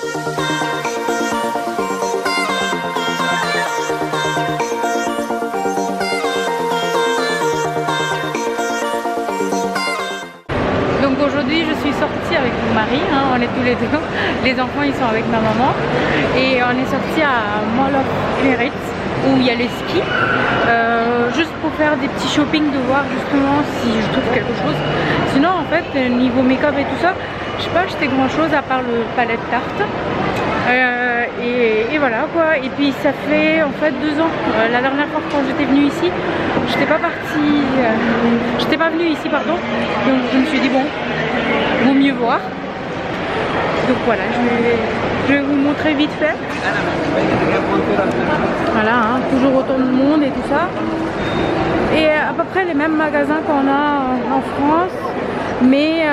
Donc aujourd'hui je suis sortie avec mon mari, hein, on est tous les deux, les enfants ils sont avec ma maman et on est sorti à Mall of Merit où il y a les skis, juste pour faire des petits shopping, de voir justement si je trouve quelque chose. Sinon en fait niveau make-up et tout ça, je sais pas acheté grand chose à part le palette tarte. Et voilà quoi. Et puis ça fait en fait 2 ans. La dernière fois quand j'étais venue ici, j'étais pas partie, j'étais pas venue ici pardon. Donc je me suis dit bon, vaut mieux voir. Donc voilà, je vais vous montrer vite fait. Voilà, hein, toujours autant de monde et tout ça. Et à peu près les mêmes magasins qu'on a en France, mais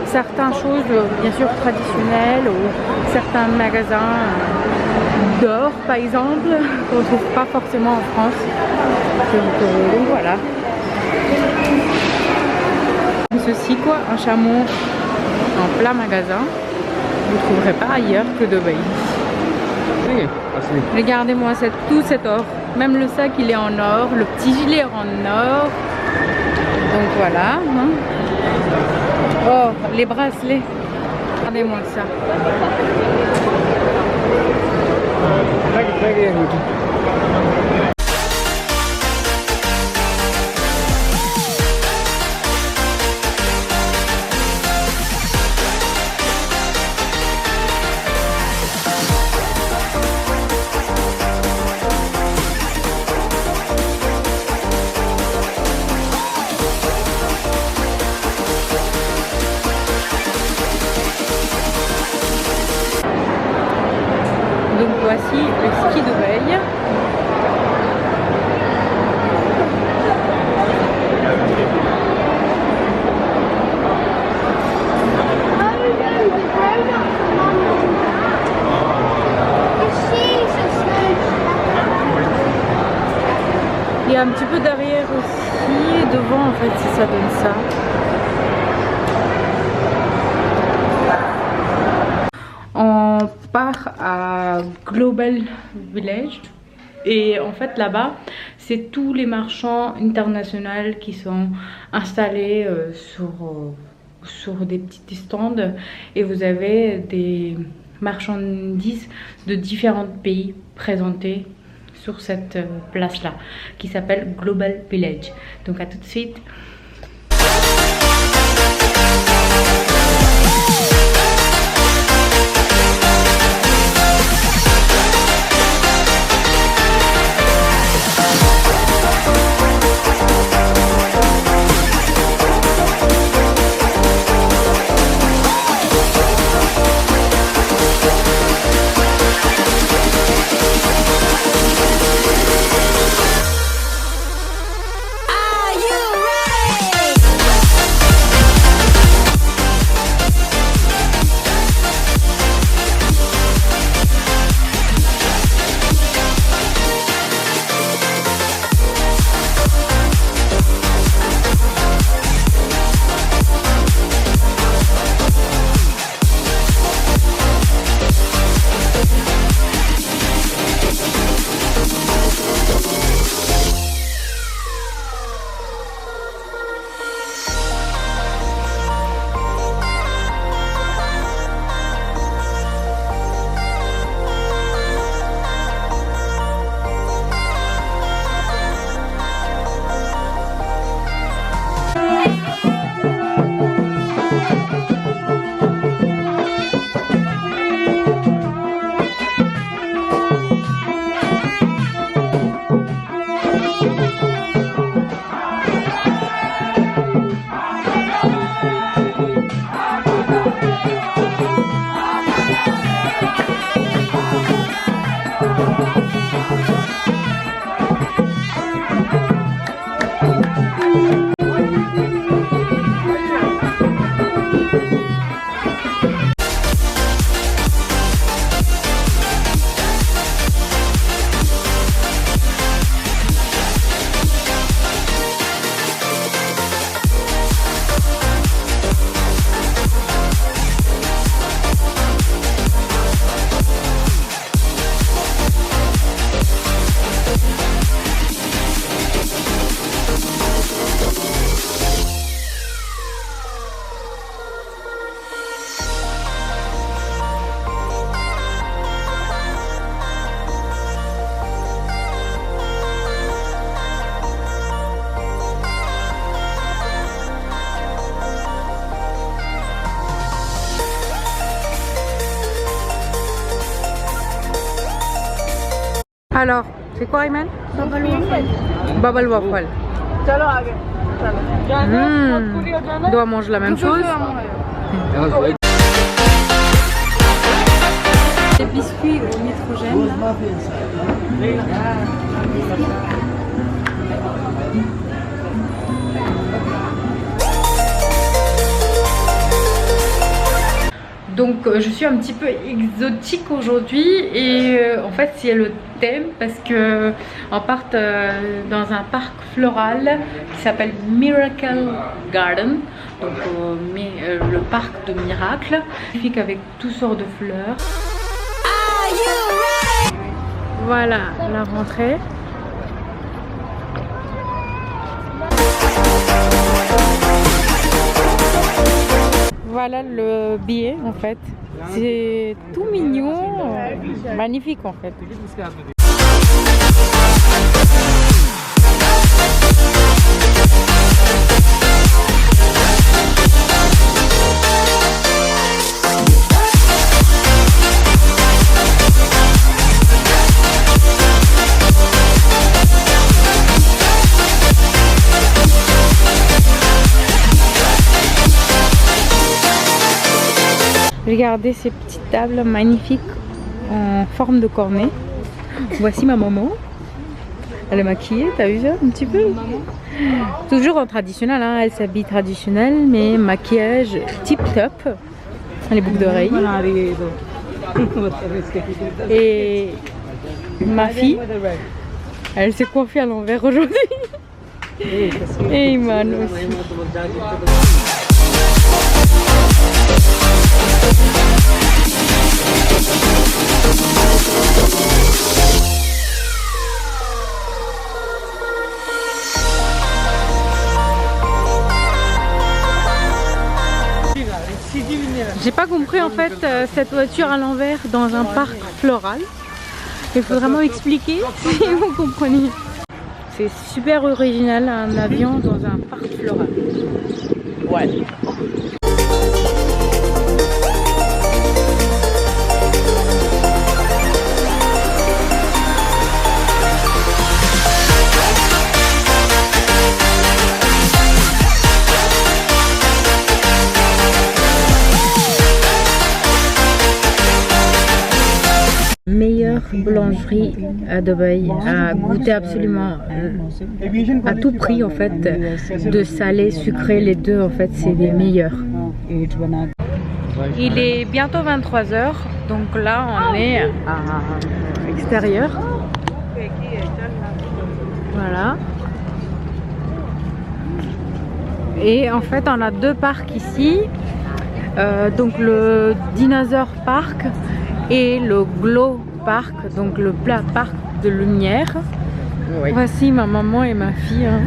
certaines choses bien sûr traditionnelles ou certains magasins d'or par exemple qu'on ne trouve pas forcément en France. Donc voilà. Ceci quoi, un chameau en plein magasin, vous ne trouverez pas ailleurs que Dubaï. Regardez-moi tout cet or, même le sac il est en or, le petit gilet est en or. Donc voilà. Hein. Oh, les bracelets. Regardez-moi ça. Donc voici le ski Dubaï. Il y a un petit peu derrière aussi, et devant en fait si ça donne ça. On part à Global Village et en fait là-bas c'est tous les marchands internationaux qui sont installés sur des petits stands et vous avez des marchandises de différents pays présentées sur cette place là qui s'appelle Global Village. Donc à tout de suite. Are you ready? Alors, c'est quoi Ayman? Bubble waffle. On doit manger la même chose. Des biscuits au nitrogène. Donc je suis un petit peu exotique aujourd'hui et en fait c'est le thème parce que on part dans un parc floral qui s'appelle Miracle Garden, donc le parc de miracles, magnifique avec toutes sortes de fleurs. Voilà la rentrée. Voilà le billet en fait, c'est tout mignon, magnifique en fait. Regardez ces petites tables magnifiques en forme de cornet. Voici ma maman. Elle est maquillée, t'as vu ça un petit peu? Toujours en traditionnel, hein. Elle s'habille traditionnel, mais maquillage tip top. Les boucles d'oreilles. Et ma fille, elle s'est coiffée à l'envers aujourd'hui. Et Iman aussi. J'ai pas compris en fait cette voiture à l'envers dans un parc floral. Il faut vraiment expliquer si vous comprenez. C'est super original, un avion dans un parc floral. Ouais. Meilleure boulangerie à Dubaï, à goûter absolument à tout prix en fait, de salé, sucré, les deux en fait c'est les meilleurs. Il est bientôt 23 h, donc là on est à l'extérieur. Voilà. Et en fait on a deux parcs ici, donc le Dinosaur Park et le Glow Park, donc le plat parc de lumière. Oui. Voici ma maman et ma fille, hein.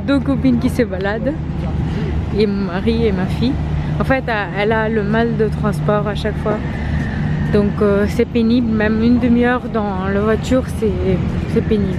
Deux copines qui se baladent, et mon mari et ma fille. En fait elle a le mal de transport à chaque fois, donc c'est pénible, même une demi-heure dans la voiture c'est pénible.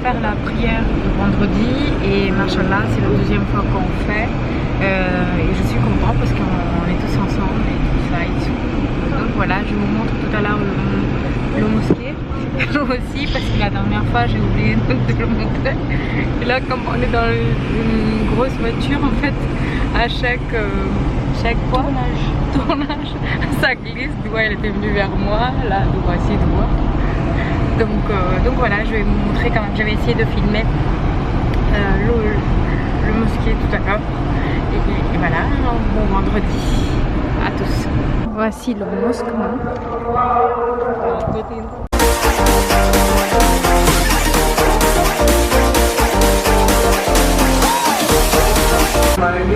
Faire la prière le vendredi et machallah c'est la deuxième fois qu'on fait et je suis contente parce qu'on est tous ensemble et tout ça et tout. Donc voilà, je vous montre tout à l'heure le mosquée aussi parce que la dernière fois j'ai oublié de le montrer, et là comme on est dans une grosse voiture en fait, à chaque chaque fois. Tournage. Ça glisse. Doua, elle était venue vers moi. Là, voici Doua. Donc voilà, je vais vous montrer quand même. J'avais essayé de filmer le mosquée tout à l'heure. Et voilà, bon vendredi à tous. Voici le mosquée.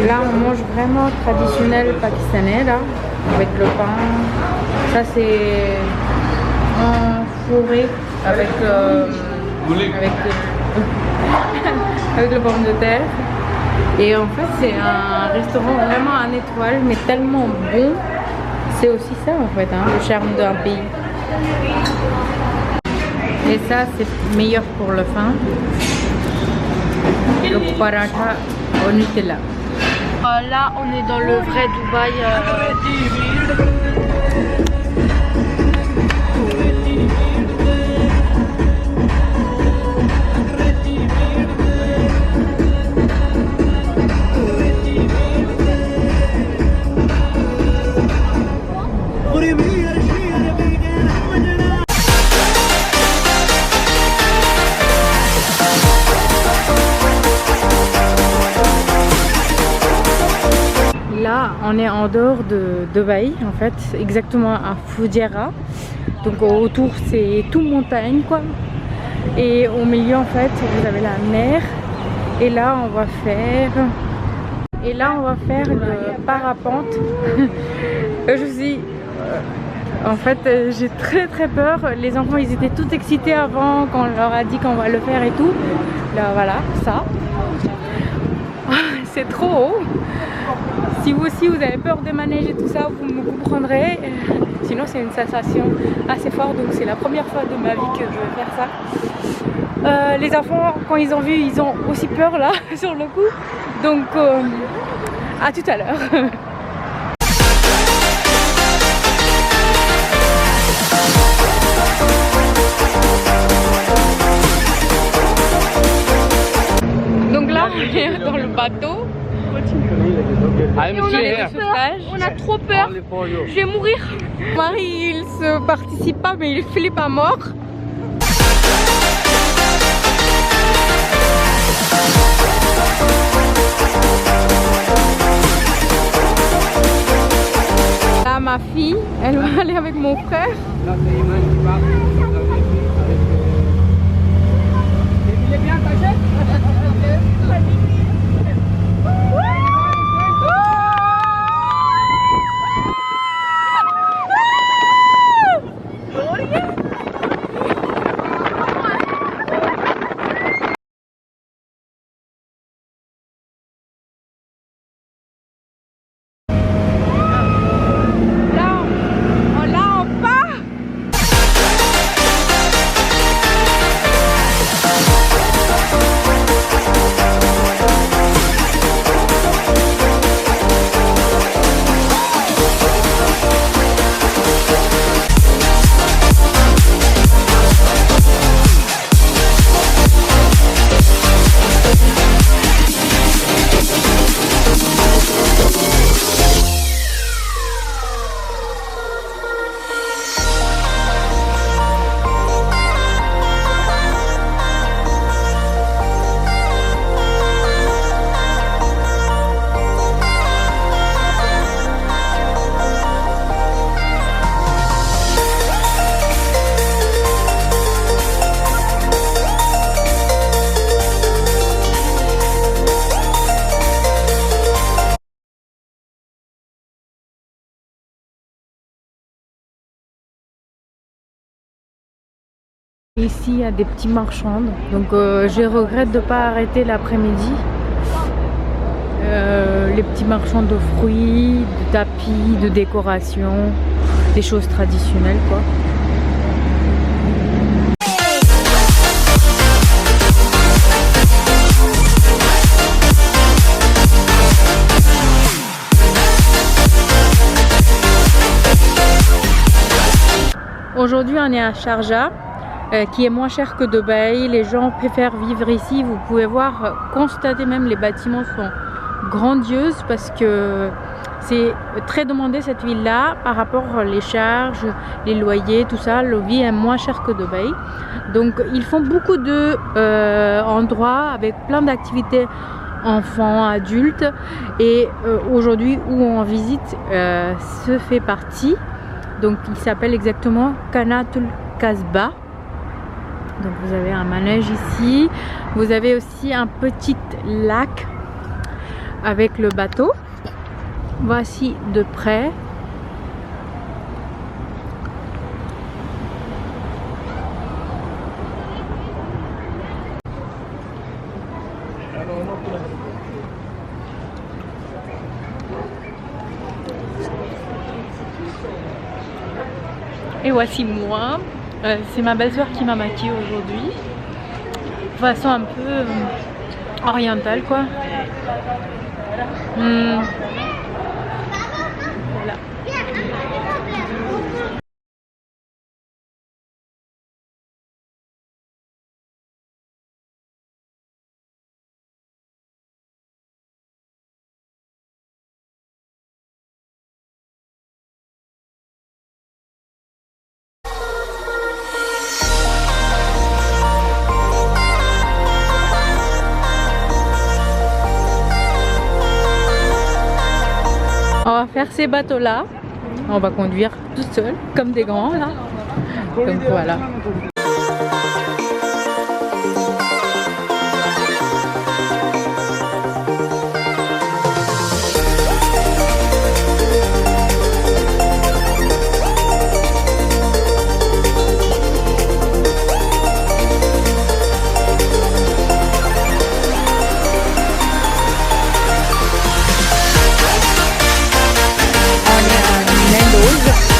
Là on mange vraiment traditionnel pakistanais là, avec le pain. Ça c'est en fourré avec avec le pomme de terre. Et en fait c'est un restaurant vraiment un étoile mais tellement bon. C'est aussi ça en fait, hein, le charme d'un pays. Et ça c'est meilleur pour le pain. Le paratha au Nutella. Là on est dans le vrai Dubaï. Là, on est en dehors de Dubaï, en fait, exactement à Fujairah. Donc autour, c'est tout montagne, quoi. Et au milieu, en fait, vous avez la mer. Et là, on va faire le parapente. En fait, j'ai très peur. Les enfants, ils étaient tout excités avant quand on leur a dit qu'on va le faire et tout. Là, voilà, ça. C'est trop haut. Si vous aussi vous avez peur des manèges et tout ça, vous me comprendrez. Sinon c'est une sensation assez forte, donc c'est la première fois de ma vie que je vais faire ça. Les enfants, quand ils ont vu, ils ont aussi peur là sur le coup. Donc à tout à l'heure. Donc là on est dans le bateau. On a trop peur. Je vais mourir. Marie, il se participe pas, mais il flippe à mort. Là, ma fille, elle va aller avec mon frère. Il est bien caché. Ici, il y a des petits marchands, donc je regrette de ne pas arrêter l'après-midi. Les petits marchands de fruits, de tapis, de décoration, des choses traditionnelles, quoi. Aujourd'hui, on est à Sharjah. Qui est moins cher que Dubaï. Les gens préfèrent vivre ici. Vous pouvez voir, constater même les bâtiments sont grandioses parce que C'est très demandé cette ville-là par rapport aux charges, les loyers, tout ça. La vie est moins chère que Dubaï. Donc ils font beaucoup de endroits avec plein d'activités enfants, adultes. Et aujourd'hui où on visite se fait partie. Donc il s'appelle exactement Qanatul Kasbah. Donc vous avez un manège ici. Vous avez aussi un petit lac avec le bateau. Voici de près. Et voici moi. C'est ma belle-sœur qui m'a maquillée aujourd'hui. De façon un peu orientale quoi. Voilà. On va faire ces bateaux là. On va conduire tout seul comme des grands là. Donc voilà.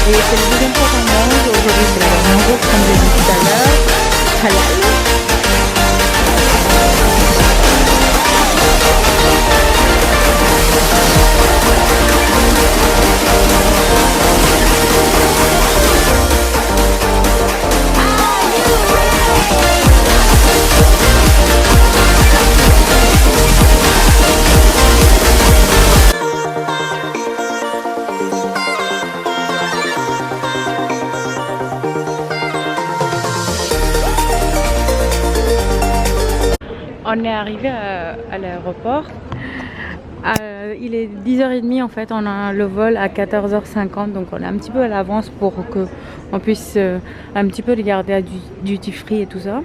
Et c'est le deuxième fois qu'on mange. Aujourd'hui c'est la dernière jour comme j'ai dit tout à l'heure. Halal. On est arrivé à l'aéroport. Il est 10h30 en fait, on a le vol à 14h50, donc on est un petit peu à l'avance pour qu'on puisse un petit peu regarder à duty free et tout ça.